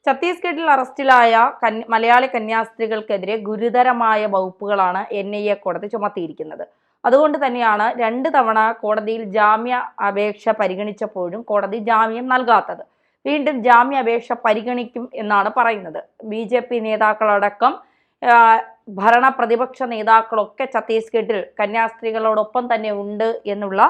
ഛത്തീസ്ഗഡിൽ അറസ്റ്റിലായ മലയാളി കന്യാസ്ത്രീകൾക്കെതിരെ ഗുരുതരമായ വകുപ്പുകളാണ് NIA കോടതി ചുമത്തിയിരിക്കുന്നത്. അതുകൊണ്ട് തന്നെയാണ് 2 തവണ കോടതിയിൽ ജാമ്യ അപേക്ഷ പരിഗണിച്ചപ്പോഴും കോടതി ജാമ്യം നൽകാത്തത്. വീണ്ടും ജാമ്യ അപേക്ഷ പരിഗണിക്കും എന്നാണ് പറയുന്നത്. BJP നേതാക്കളടക്കം ഭരണ പ്രതിപക്ഷ നേതാക്കളൊക്കെ ഛത്തീസ്ഗഡിൽ കന്യാസ്ത്രീകളോടൊപ്പം തന്നെ ഉണ്ട് എന്നുള്ള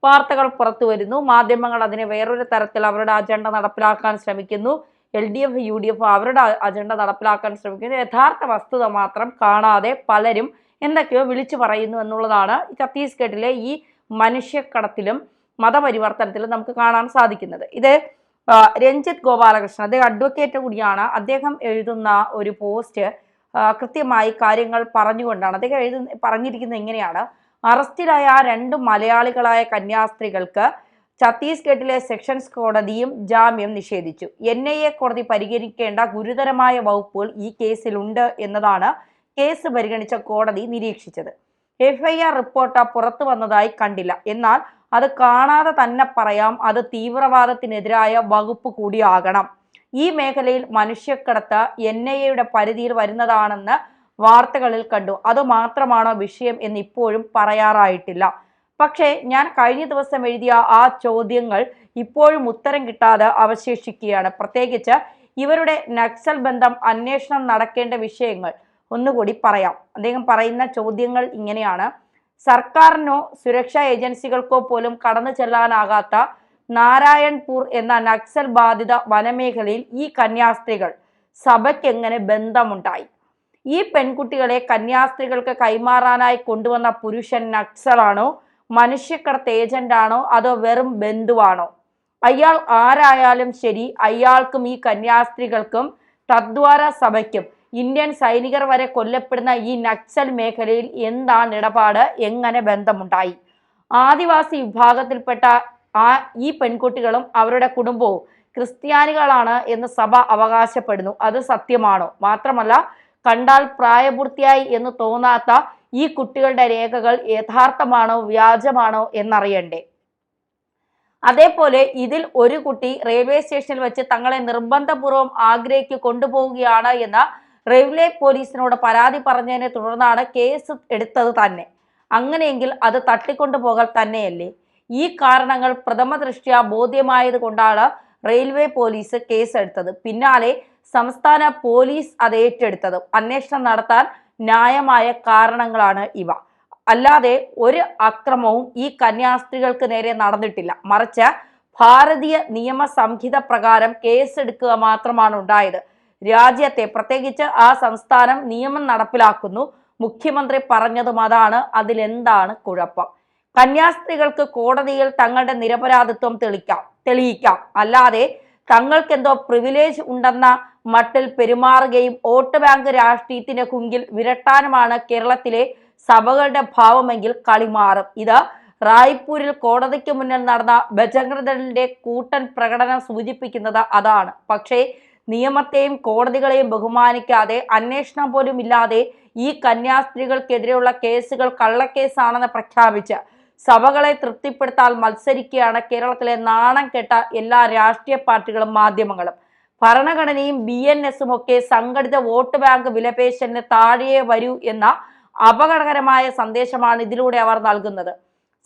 വാർത്തകൾ പുറത്തു വരുന്നു. മാധ്യമങ്ങൾ അതിനെ വേറൊരു തരത്തിൽ അവരുടെ അജണ്ട നടപ്പിലാക്കാൻ ശ്രമിക്കുന്നു. LDF UDF അവരുടെ അജണ്ട നടപ്പിലാക്കാൻ ശ്രമിക്കുന്നു. യഥാർത്ഥ വസ്തുത മാത്രം കാണാതെ പലരും എന്തൊക്കെയോ വിളിച്ചു പറയുന്നു എന്നുള്ളതാണ് ഛത്തീസ്ഗഡിലെ ഈ മനുഷ്യക്കടത്തിലും മതപരിവർത്തനത്തിലും നമുക്ക് കാണാൻ സാധിക്കുന്നത്. ഇത് രഞ്ജിത്ത് ഗോപാലകൃഷ്ണൻ, അദ്ദേഹം അഡ്വക്കേറ്റ് കൂടിയാണ്. അദ്ദേഹം എഴുതുന്ന ഒരു പോസ്റ്റ് കൃത്യമായി കാര്യങ്ങൾ പറഞ്ഞുകൊണ്ടാണ്. അദ്ദേഹം പറഞ്ഞിരിക്കുന്നത് ഇങ്ങനെയാണ്: അറസ്റ്റിലായ 2 മലയാളികളായ കന്യാസ്ത്രീകൾക്ക് ഛത്തീസ്ഗഡിലെ സെഷൻസ് കോടതിയും ജാമ്യം നിഷേധിച്ചു. NIA കോടതി പരിഗണിക്കേണ്ട ഗുരുതരമായ വകുപ്പുകൾ ഈ കേസിലുണ്ട് എന്നതാണ് കേസ് പരിഗണിച്ച കോടതി നിരീക്ഷിച്ചത്. FIR റിപ്പോർട്ട് പുറത്തു വന്നതായി കണ്ടില്ല. എന്നാൽ അത് കാണാതെ തന്നെ പറയാം, അത് തീവ്രവാദത്തിനെതിരായ വകുപ്പ് കൂടിയാകണം. ഈ മേഖലയിൽ മനുഷ്യക്കടത്ത് NIAയുടെ പരിധിയിൽ വരുന്നതാണെന്ന് വാർത്തകളിൽ കണ്ടു. അതുമാത്രമാണോ വിഷയം എന്ന് ഇപ്പോഴും പറയാറായിട്ടില്ല. പക്ഷേ ഞാൻ കഴിഞ്ഞ ദിവസം എഴുതിയ ആ ചോദ്യങ്ങൾ ഇപ്പോഴും ഉത്തരം കിട്ടാതെ അവശേഷിക്കുകയാണ്. പ്രത്യേകിച്ച് ഇവരുടെ നക്സൽ ബന്ധം അന്വേഷണം നടക്കേണ്ട വിഷയങ്ങൾ ഒന്നുകൂടി പറയാം. അദ്ദേഹം പറയുന്ന ചോദ്യങ്ങൾ ഇങ്ങനെയാണ്: സർക്കാരിനോ സുരക്ഷാ ഏജൻസികൾക്കോ പോലും കടന്നു ചെല്ലാനാകാത്ത നാരായൺപൂർ എന്ന നക്സൽ ബാധിത വനമേഖലയിൽ ഈ കന്യാസ്ത്രീകൾ സഭയ്ക്ക് എങ്ങനെ ബന്ധമുണ്ടായി? ഈ പെൺകുട്ടികളെ കന്യാസ്ത്രീകൾക്ക് കൈമാറാനായി കൊണ്ടുവന്ന പുരുഷൻ നക്സലാണോ, മനുഷ്യക്കടത്ത് ഏജന്റാണോ, അതോ വെറും ബന്ധുവാണോ? അയാൾ ആരായാലും ശരി, അയാൾക്കും ഈ കന്യാസ്ത്രീകൾക്കും തദ്വാര സഭയ്ക്കും ഇന്ത്യൻ സൈനികർ വരെ കൊല്ലപ്പെടുന്ന ഈ നക്സൽ മേഖലയിൽ എന്താണ് ഇടപാട്? എങ്ങനെ ബന്ധമുണ്ടായി? ആദിവാസി വിഭാഗത്തിൽപ്പെട്ട ഈ പെൺകുട്ടികളും അവരുടെ കുടുംബവും ക്രിസ്ത്യാനികളാണ് എന്ന് സഭ അവകാശപ്പെടുന്നു. അത് സത്യമാണോ? മാത്രമല്ല, കണ്ടാൽ പ്രായപൂർത്തിയായി എന്ന് തോന്നാത്ത ഈ കുട്ടികളുടെ രേഖകൾ യഥാർത്ഥമാണോ വ്യാജമാണോ എന്നറിയണ്ടേ? അതേപോലെ ഇതിൽ ഒരു കുട്ടി റെയിൽവേ സ്റ്റേഷനിൽ വെച്ച് തങ്ങളെ നിർബന്ധപൂർവ്വം ആഗ്രയ്ക്ക് കൊണ്ടുപോവുകയാണ് എന്ന് റെയിൽവേ പോലീസിനോട് പരാതി പറഞ്ഞതിനെ തുടർന്നാണ് കേസ് എടുത്തത് തന്നെ. അങ്ങനെയെങ്കിൽ അത് തട്ടിക്കൊണ്ടുപോകൽ തന്നെയല്ലേ? ഈ കാരണങ്ങൾ പ്രഥമ ദൃഷ്ട്യാ ബോധ്യമായത് കൊണ്ടാണ് റെയിൽവേ പോലീസ് കേസെടുത്തത്. പിന്നാലെ സംസ്ഥാന പോലീസ് അത് ഏറ്റെടുത്തത്. അന്വേഷണം നടത്താൻ ന്യായമായ കാരണങ്ങളാണ് ഇവ. അല്ലാതെ ഒരു അക്രമവും ഈ കന്യാസ്ത്രീകൾക്ക് നേരെ നടന്നിട്ടില്ല. മറിച്ച് ഭാരതീയ നിയമ സംഹിത പ്രകാരം കേസെടുക്കുക മാത്രമാണ് ഉണ്ടായത്. രാജ്യത്തെ, പ്രത്യേകിച്ച് ആ സംസ്ഥാനം നിയമം നടപ്പിലാക്കുന്നു. മുഖ്യമന്ത്രി പറഞ്ഞതും അതാണ്. അതിലെന്താണ് കുഴപ്പം? കന്യാസ്ത്രീകൾക്ക് കോടതിയിൽ തങ്ങളുടെ നിരപരാധിത്വം തെളിയിക്കാം. അല്ലാതെ തങ്ങൾക്കെന്തോ പ്രിവിലേജ് ഉണ്ടെന്ന മട്ടിൽ പെരുമാറുകയും വോട്ട് ബാങ്ക് രാഷ്ട്രീയത്തിന്റെ കുങ്കിൽ വിരട്ടാനുമാണ് കേരളത്തിലെ സഭകളുടെ ഭാവമെങ്കിൽ കളി മാറും. ഇത് റായ്പൂരിൽ കോടതിക്ക് മുന്നിൽ നടന്ന ബജറംഗ് കൂട്ടൻ പ്രകടനം സൂചിപ്പിക്കുന്നത് അതാണ്. പക്ഷേ നിയമത്തെയും കോടതികളെയും ബഹുമാനിക്കാതെ, അന്വേഷണം പോലും ഇല്ലാതെ ഈ കന്യാസ്ത്രീകൾക്കെതിരെയുള്ള കേസുകൾ കള്ളക്കേസാണെന്ന് പ്രഖ്യാപിച്ച് സഭകളെ തൃപ്തിപ്പെടുത്താൻ മത്സരിക്കുകയാണ് കേരളത്തിലെ നാണം കെട്ട എല്ലാ രാഷ്ട്രീയ പാർട്ടികളും മാധ്യമങ്ങളും. ഭരണഘടനയും BNSഉം ഒക്കെ സംഘടിത വോട്ട് ബാങ്ക് വിലപേശലിന് താഴെ വരൂ എന്ന അപകടകരമായ സന്ദേശമാണ് ഇതിലൂടെ അവർ നൽകുന്നത്.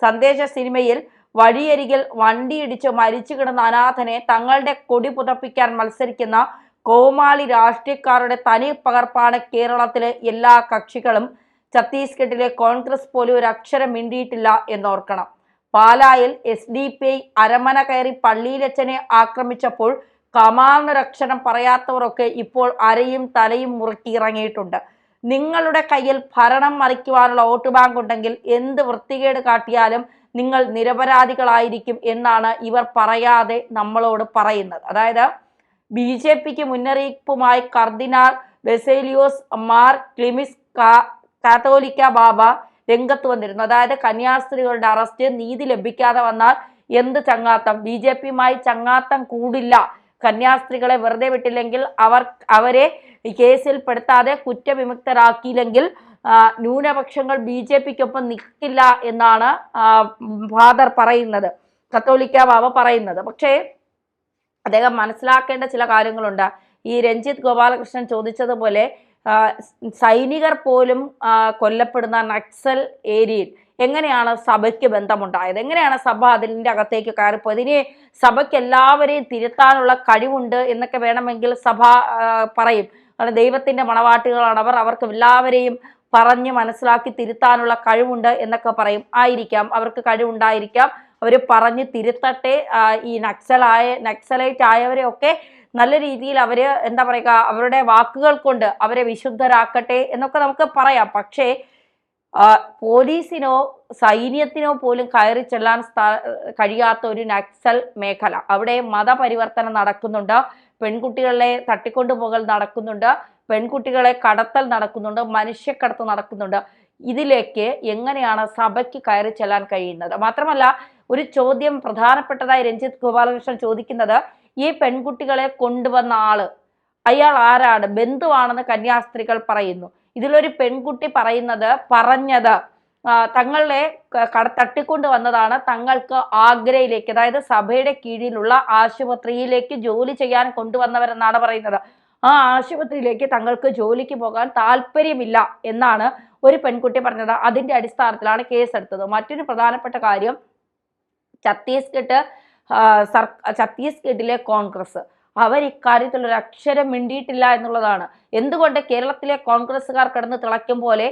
സന്ദേശ സിനിമയിൽ വഴിയരികിൽ വണ്ടിയിടിച്ച് മരിച്ചു കിടന്ന അനാഥനെ തങ്ങളുടെ കൊടി പുതപ്പിക്കാൻ മത്സരിക്കുന്ന കോമാളി രാഷ്ട്രീയക്കാരുടെ തനി പകർപ്പാണ് കേരളത്തിലെ എല്ലാ കക്ഷികളും. ഛത്തീസ്ഗഡിലെ കോൺഗ്രസ് പോലും ഒരു അക്ഷരം മിണ്ടിയിട്ടില്ല എന്നോർക്കണം. പാലായിൽ SDPI അരമന കയറി പള്ളിയിലച്ചനെ ആക്രമിച്ചപ്പോൾ കമാന്നൊരക്ഷരം പറയാത്തവരൊക്കെ ഇപ്പോൾ അരയും തലയും മുറുക്കി ഇറങ്ങിയിട്ടുണ്ട്. നിങ്ങളുടെ കയ്യിൽ ഭരണം മറിക്കുവാനുള്ള വോട്ട് ബാങ്ക് ഉണ്ടെങ്കിൽ എന്ത് വൃത്തികേട് കാട്ടിയാലും നിങ്ങൾ നിരപരാധികളായിരിക്കും എന്നാണ് ഇവർ പറയാതെ നമ്മളോട് പറയുന്നത്. അതായത് BJPക്ക് മുന്നറിയിപ്പുമായി കർദിനാൾ ബസേലിയോസ് മാർ ക്ലിമിസ് കാത്തോലിക്ക ബാബ രംഗത്ത് വന്നിരുന്നു. അതായത് കന്യാസ്ത്രീകളുടെ അറസ്റ്റ് നീതി ലഭിക്കാതെ വന്നാൽ എന്ത് ചങ്ങാത്തം? BJPയുമായി ചങ്ങാത്തം കൂടില്ല. കന്യാസ്ത്രീകളെ വെറുതെ വിട്ടില്ലെങ്കിൽ, അവരെ കേസിൽ പെടുത്താതെ കുറ്റവിമുക്തരാക്കിയില്ലെങ്കിൽ ന്യൂനപക്ഷങ്ങൾ BJPക്കൊപ്പം നിൽക്കില്ല എന്നാണ് ഫാദർ പറയുന്നത്, കത്തോലിക്ക ബാബ പറയുന്നത്. പക്ഷേ അദ്ദേഹം മനസ്സിലാക്കേണ്ട ചില കാര്യങ്ങളുണ്ട്. ഈ രഞ്ജിത്ത് ഗോപാലകൃഷ്ണൻ ചോദിച്ചതുപോലെ സൈനികർ പോലും കൊല്ലപ്പെടുന്ന നക്സൽ ഏരിയയിൽ എങ്ങനെയാണ് സഭയ്ക്ക് ബന്ധമുണ്ടായത്? എങ്ങനെയാണ് സഭ അതിൻ്റെ അകത്തേക്ക് കയറിപ്പോയത്? ഇനി സഭയ്ക്ക് എല്ലാവരെയും തിരുത്താനുള്ള കഴിവുണ്ട് എന്നൊക്കെ വേണമെങ്കിൽ സഭ പറയും. കാരണം ദൈവത്തിൻ്റെ മണവാട്ടികളാണ് അവർ, അവർക്ക് എല്ലാവരെയും പറഞ്ഞ് മനസ്സിലാക്കി തിരുത്താനുള്ള കഴിവുണ്ട് എന്നൊക്കെ പറയും. ആയിരിക്കാം, അവർക്ക് കഴിവുണ്ടായിരിക്കാം, അവർ പറഞ്ഞ് തിരുത്തട്ടെ. ഈ നക്സലൈറ്റ് ആയവരെ ഒക്കെ നല്ല രീതിയിൽ അവർ എന്താ പറയുക, അവരുടെ വാക്കുകൾ കൊണ്ട് അവരെ വിശുദ്ധരാക്കട്ടെ എന്നൊക്കെ നമുക്ക് പറയാം. പക്ഷേ പോലീസിനോ സൈന്യത്തിനോ പോലും കയറി ചെല്ലാൻ കഴിയാത്ത ഒരു നക്സൽ മേഖല, അവിടെ മതപരിവർത്തനം നടക്കുന്നുണ്ട്, പെൺകുട്ടികളെ തട്ടിക്കൊണ്ടുപോകൽ നടക്കുന്നുണ്ട്, പെൺകുട്ടികളെ കടത്തൽ നടക്കുന്നുണ്ട്, മനുഷ്യക്കടത്ത് നടക്കുന്നുണ്ട്. ഇതിലേക്ക് എങ്ങനെയാണ് സഭയ്ക്ക് കയറി ചെല്ലാൻ കഴിയുന്നത്? മാത്രമല്ല, ഒരു ചോദ്യം പ്രധാനപ്പെട്ടതായി രഞ്ജിത്ത് ഗോപാലകൃഷ്ണൻ ചോദിക്കുന്നത്, ഈ പെൺകുട്ടികളെ കൊണ്ടുവന്ന ആള് അയാൾ ആരാണ്? ബന്ധുവാണെന്ന് കന്യാസ്ത്രീകൾ പറയുന്നു. ഇതിലൊരു പെൺകുട്ടി പറഞ്ഞത് തങ്ങളെ തട്ടിക്കൊണ്ട് വന്നതാണ്, തങ്ങൾക്ക് ആഗ്രയിലേക്ക്, അതായത് സഭയുടെ കീഴിലുള്ള ആശുപത്രിയിലേക്ക് ജോലി ചെയ്യാൻ കൊണ്ടുവന്നവരെന്നാണ് പറയുന്നത്. ആ ആശുപത്രിയിലേക്ക് തങ്ങൾക്ക് ജോലിക്ക് പോകാൻ താല്പര്യമില്ല എന്നാണ് ഒരു പെൺകുട്ടി പറഞ്ഞത്. അതിന്റെ അടിസ്ഥാനത്തിലാണ് കേസെടുത്തത്. മറ്റൊരു പ്രധാനപ്പെട്ട കാര്യം, ഛത്തീസ്ഗഡിലെ കോൺഗ്രസ് അവർ ഇക്കാര്യത്തിൽ ഒരു അക്ഷരം മിണ്ടിയിട്ടില്ല എന്നുള്ളതാണ്. എന്തുകൊണ്ട് കേരളത്തിലെ കോൺഗ്രസ്സുകാർ കിടന്ന് തിളയ്ക്കും പോലെ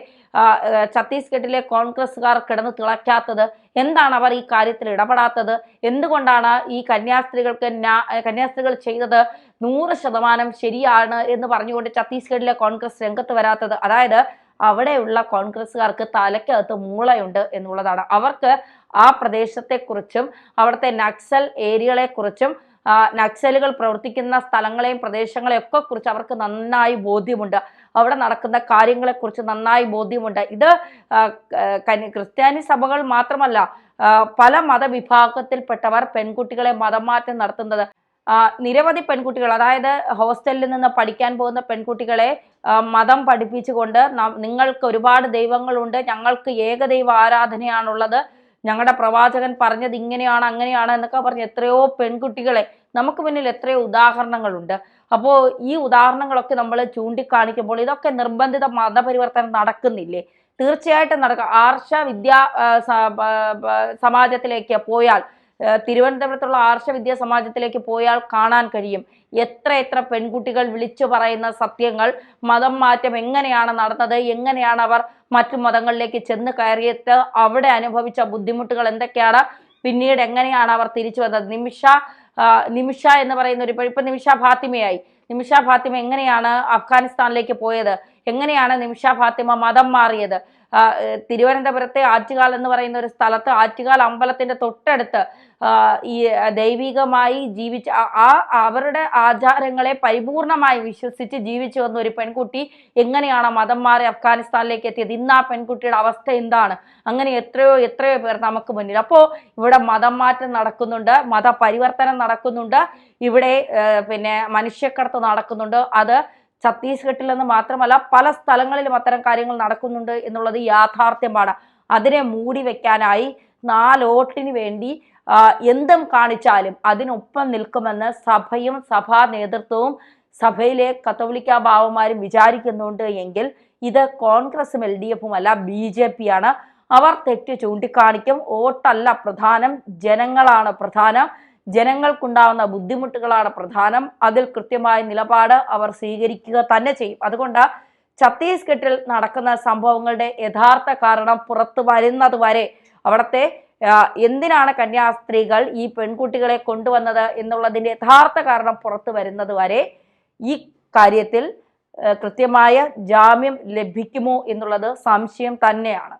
ഛത്തീസ്ഗഡിലെ കോൺഗ്രസ്സുകാർ കിടന്ന് തിളയ്ക്കാത്തത്? എന്താണ് അവർ ഈ കാര്യത്തിൽ ഇടപെടാത്തത്? എന്തുകൊണ്ടാണ് ഈ കന്യാസ്ത്രീകൾ ചെയ്തത് 100% ശരിയാണ് എന്ന് പറഞ്ഞുകൊണ്ട് ഛത്തീസ്ഗഡിലെ കോൺഗ്രസ് രംഗത്ത് വരാത്തത്? അതായത് അവിടെയുള്ള കോൺഗ്രസ്സുകാർക്ക് തലയ്ക്കകത്ത് മൂളയുണ്ട് എന്നുള്ളതാണ്. അവർക്ക് ആ പ്രദേശത്തെക്കുറിച്ചും അവിടുത്തെ നക്സൽ ഏരിയകളെക്കുറിച്ചും നക്സലുകൾ പ്രവർത്തിക്കുന്ന സ്ഥലങ്ങളെയും പ്രദേശങ്ങളെയും ഒക്കെ കുറിച്ച് അവർക്ക് നന്നായി ബോധ്യമുണ്ട്. അവിടെ നടക്കുന്ന കാര്യങ്ങളെക്കുറിച്ച് നന്നായി ബോധ്യമുണ്ട്. ഇത് ക്രിസ്ത്യാനി സഭകൾ മാത്രമല്ല, പല മതവിഭാഗത്തിൽപ്പെട്ടവർ പെൺകുട്ടികളെ മതം മാറ്റം നടത്തുന്നത്, നിരവധി പെൺകുട്ടികൾ, അതായത് ഹോസ്റ്റലിൽ നിന്ന് പഠിക്കാൻ പോകുന്ന പെൺകുട്ടികളെ മതം പഠിപ്പിച്ചുകൊണ്ട് നിങ്ങൾക്ക് ഒരുപാട് ദൈവങ്ങളുണ്ട്, ഞങ്ങൾക്ക് ഏകദൈവ ആരാധനയാണുള്ളത്, ഞങ്ങളുടെ പ്രവാചകൻ പറഞ്ഞത് ഇങ്ങനെയാണ് അങ്ങനെയാണ് എന്നൊക്കെ പറഞ്ഞ് എത്രയോ പെൺകുട്ടികളെ, നമുക്ക് മുന്നിൽ എത്രയോ ഉദാഹരണങ്ങളുണ്ട്. അപ്പോൾ ഈ ഉദാഹരണങ്ങളൊക്കെ നമ്മൾ ചൂണ്ടിക്കാണിക്കുമ്പോൾ ഇതൊക്കെ നിർബന്ധിത മതപരിവർത്തനം നടക്കുന്നില്ലേ? തീർച്ചയായിട്ടും നടക്കുക. ആർഷ വിദ്യാ സമാജത്തിലേക്ക് പോയാൽ, തിരുവനന്തപുരത്തുള്ള ആർഷ വിദ്യാ സമാജത്തിലേക്ക് പോയാൽ കാണാൻ കഴിയും എത്ര പെൺകുട്ടികൾ വിളിച്ചു പറയുന്ന സത്യങ്ങൾ. മതം മാറ്റം എങ്ങനെയാണ് നടന്നത്, എങ്ങനെയാണ് അവർ മറ്റു മതങ്ങളിലേക്ക് ചെന്ന് കയറിയിട്ട് അവിടെ അനുഭവിച്ച ബുദ്ധിമുട്ടുകൾ എന്തൊക്കെയാണ്, പിന്നീട് എങ്ങനെയാണ് അവർ തിരിച്ചു വന്നത്. നിമിഷ എന്ന് പറയുന്ന ഒരു ഇപ്പൊ നിമിഷ ഫാത്തിമ എങ്ങനെയാണ് അഫ്ഗാനിസ്ഥാനിലേക്ക് പോയത്, എങ്ങനെയാണ് നിമിഷ ഫാത്തിമ മതം മാറിയത്. തിരുവനന്തപുരത്തെ ആറ്റുകാൽ എന്ന് പറയുന്ന ഒരു സ്ഥലത്ത്, ആറ്റുകാൽ അമ്പലത്തിന്റെ തൊട്ടടുത്ത് ഈ ദൈവികമായി ജീവിച്ച അവരുടെ ആചാരങ്ങളെ പരിപൂർണമായി വിശ്വസിച്ച് ജീവിച്ചു വന്ന ഒരു പെൺകുട്ടി എങ്ങനെയാണ് മതം മാറി അഫ്ഗാനിസ്ഥാനിലേക്ക് എത്തിയത്? ഇന്ന് ആ പെൺകുട്ടിയുടെ അവസ്ഥ എന്താണ്? അങ്ങനെ എത്രയോ പേർ നമുക്ക് മുന്നിൽ. അപ്പോൾ ഇവിടെ മതം മാറ്റം നടക്കുന്നുണ്ട്, മതപരിവർത്തനം നടക്കുന്നുണ്ട്, ഇവിടെ മനുഷ്യക്കടത്ത് നടക്കുന്നുണ്ട്. അത് ഛത്തീസ്ഗഡിൽ നിന്ന് മാത്രമല്ല പല സ്ഥലങ്ങളിലും അത്തരം കാര്യങ്ങൾ നടക്കുന്നുണ്ട് എന്നുള്ളത് യാഥാർത്ഥ്യമാണ്. അതിനെ മൂടി വെക്കാനായി 4 വോട്ടിന് വേണ്ടി എന്തും കാണിച്ചാലും അതിനൊപ്പം നിൽക്കുമെന്ന് സഭയും സഭാ നേതൃത്വവും സഭയിലെ കത്തോലിക്ക ബാവമാരും വിചാരിക്കുന്നുണ്ട് എങ്കിൽ ഇത് കോൺഗ്രസും LDFും അല്ല, BJP ആണ്. അവർ തെറ്റ് ചൂണ്ടിക്കാണിക്കും. വോട്ടല്ല പ്രധാനം, ജനങ്ങളാണ് പ്രധാനം, ജനങ്ങൾക്കുണ്ടാവുന്ന ബുദ്ധിമുട്ടുകളാണ് പ്രധാനം. അതിൽ കൃത്യമായ നിലപാട് അവർ സ്വീകരിക്കുക തന്നെ ചെയ്യും. അതുകൊണ്ട് ഛത്തീസ്ഗഡിൽ നടക്കുന്ന സംഭവങ്ങളുടെ യഥാർത്ഥ കാരണം പുറത്തു വരുന്നത് വരെ, അവിടുത്തെ എന്തിനാണ് കന്യാസ്ത്രീകൾ ഈ പെൺകുട്ടികളെ കൊണ്ടുവന്നത് എന്നുള്ളതിൻ്റെ യഥാർത്ഥ കാരണം പുറത്തു വരുന്നത് വരെ ഈ കാര്യത്തിൽ കൃത്യമായ ജാമ്യം ലഭിക്കുമോ എന്നുള്ളത് സംശയം തന്നെയാണ്.